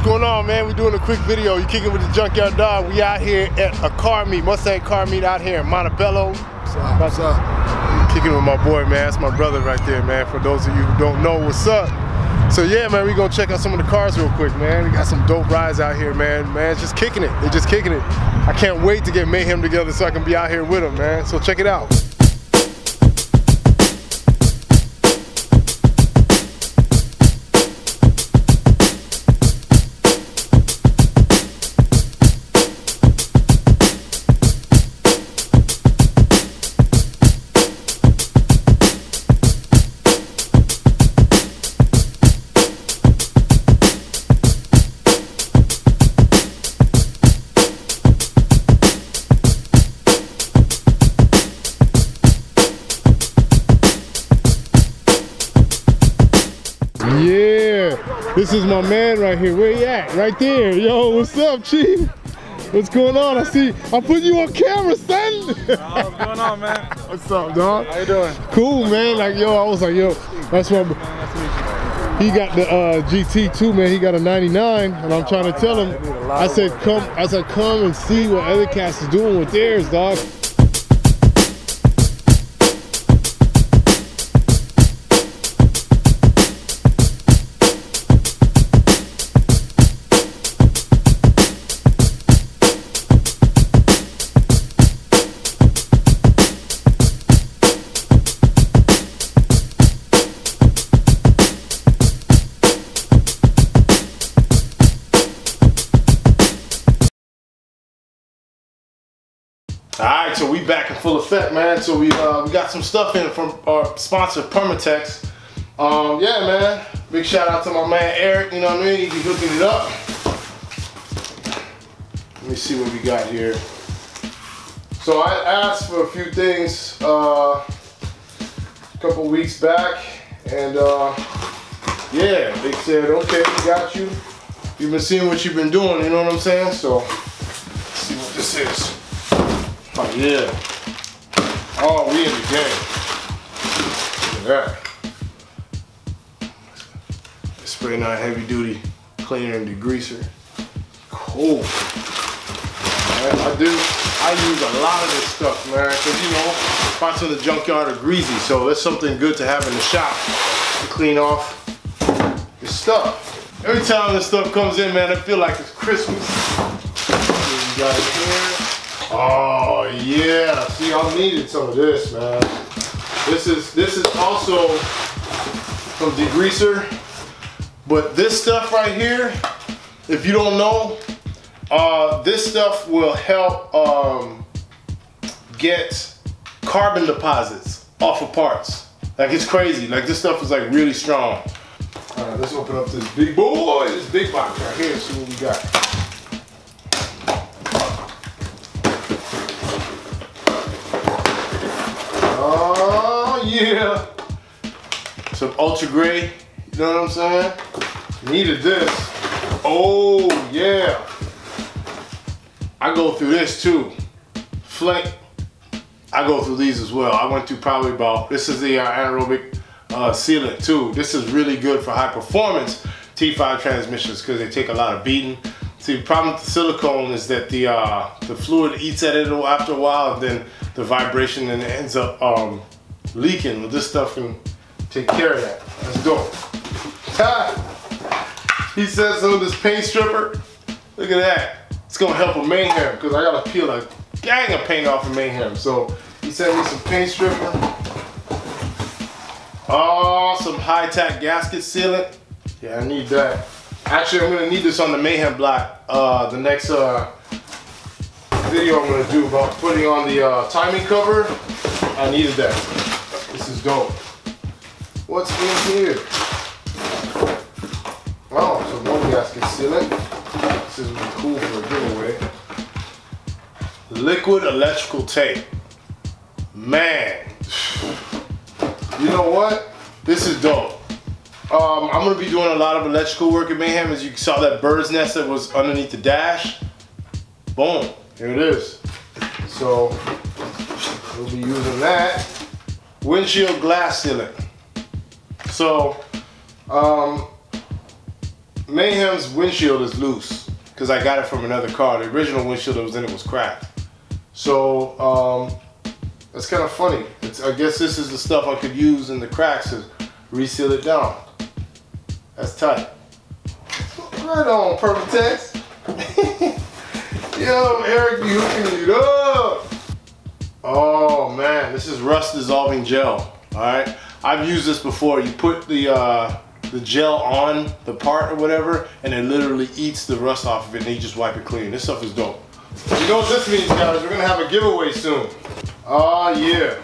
what's going on, man? We're doing a quick video. You kicking with the Junkyard Dog. We out here at a car meet, Mustang car meet out here in Montebello. What's up? What's up? Kicking with my boy, man. That's my brother right there, man. For those of you who don't know, what's up? So yeah, man, we gonna check out some of the cars real quick, man. We got some dope rides out here, man. Man, it's just kicking it. They're just kicking it. I can't wait to get Mayhem together so I can be out here with them, man. So check it out. Yeah, this is my man right here. Where he at? Right there. Yo, what's up, Chief? What's going on? I see. I put you on camera, son. What's going on, man? What's up, dog? How you doing? Cool, man. Like, yo, I was like, yo, that's what. He got the GT too, man. He got a 99, and I'm trying to tell him. I said, come and see what other cats is doing with theirs, dog. Alright, so we back in full effect, man. So we got some stuff in from our sponsor, Permatex. Yeah, man. Big shout out to my man Eric, you know what I mean? He's hooking it up. Let me see what we got here. So I asked for a few things a couple weeks back, and yeah, they said, okay, we got you. You've been seeing what you've been doing, you know what I'm saying? So let's see what this is. Oh yeah. Oh, we in the game. Look at that. Spray not heavy duty cleaner and degreaser. Cool. Man, I use a lot of this stuff, man, because you know, spots in the junkyard are greasy, so that's something good to have in the shop to clean off your stuff. Every time this stuff comes in, man, I feel like it's Christmas. You got it here. Oh yeah, see, I needed some of this, man. This is also some degreaser, but this stuff right here, if you don't know, this stuff will help get carbon deposits off of parts. Like, it's crazy. Like, this stuff is like really strong. All right, let's open up this big boy, this big box right here, and see what we got. Oh yeah, some ultra gray, you know what I'm saying? Needed this. Oh yeah, I go through this too. Flake, I go through these as well. I went through probably about, this is the anaerobic sealant too. This is really good for high performance T5 transmissions because they take a lot of beating. See, the problem with the silicone is that the fluid eats at it after a while, and then the vibration and it ends up leaking. Well, this stuff can take care of that. Let's go. He said some of this paint stripper. Look at that. It's gonna help with Mayhem because I gotta peel a gang of paint off of Mayhem. So he sent me some paint stripper. Oh, some high-tack gasket sealant. Yeah, I need that. Actually, I'm gonna need this on the Mayhem block. The next video I'm gonna do about putting on the timing cover. I needed that. This is dope. What's in here? Oh, so one gasket sealant. This is really cool for a giveaway. Liquid electrical tape. Man, you know what? This is dope. I'm gonna be doing a lot of electrical work at Mayhem. As you saw that bird's nest that was underneath the dash. Boom, here it is. So we'll be using that. Windshield glass sealant. So Mayhem's windshield is loose because I got it from another car. The original windshield that was in it was cracked. So that's kind of funny. I guess this is the stuff I could use in the cracks to reseal it down. That's tight. Right on, Permatex. Yo, Eric, you hooking it up. Oh man, this is rust dissolving gel. All right, I've used this before. You put the gel on the part or whatever, and it literally eats the rust off of it, and you just wipe it clean. This stuff is dope. You know what this means, guys? We're gonna have a giveaway soon. Oh yeah,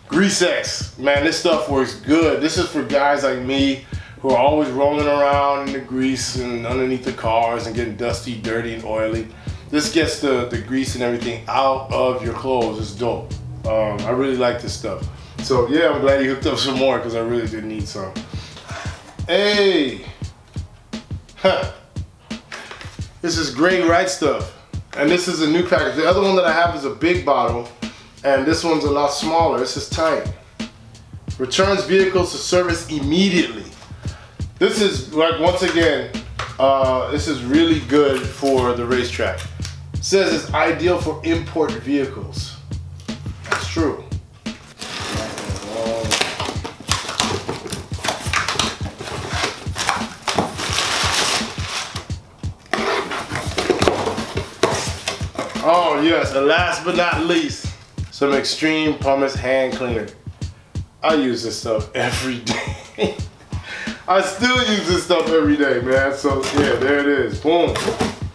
Grease-X. Man, this stuff works good. This is for guys like me who are always rolling around in the grease and underneath the cars and getting dusty, dirty, and oily. This gets the grease and everything out of your clothes. It's dope. I really like this stuff. So yeah, I'm glad you hooked up some more because I really did need some. Hey, huh. This is Gray Right stuff. And this is a new package. The other one that I have is a big bottle, and this one's a lot smaller. This is tiny. Returns vehicles to service immediately. This is, like, once again, this is really good for the racetrack. It says it's ideal for import vehicles. That's true. Oh yes, and last but not least, some Extreme Pumice hand cleaner. I use this stuff every day. I still use this stuff every day, man. So yeah, there it is, boom.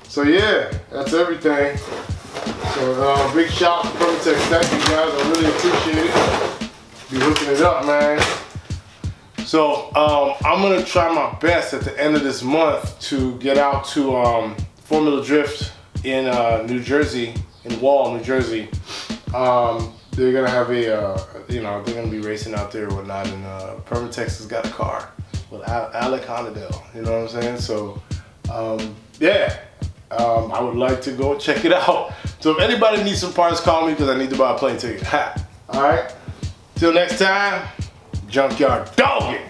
So yeah, that's everything. So big shout out to Permatex. Thank you guys, I really appreciate it. Be hooking it up, man. So I'm gonna try my best at the end of this month to get out to Formula Drift in New Jersey, in Wall, New Jersey. They're gonna have a, you know, they're gonna be racing out there or whatnot, and Permatex has got a car with Alec Honadell, you know what I'm saying? So, yeah, I would like to go check it out. So if anybody needs some parts, call me because I need to buy a plane ticket. Ha! All right, till next time, Junkyard Doggin.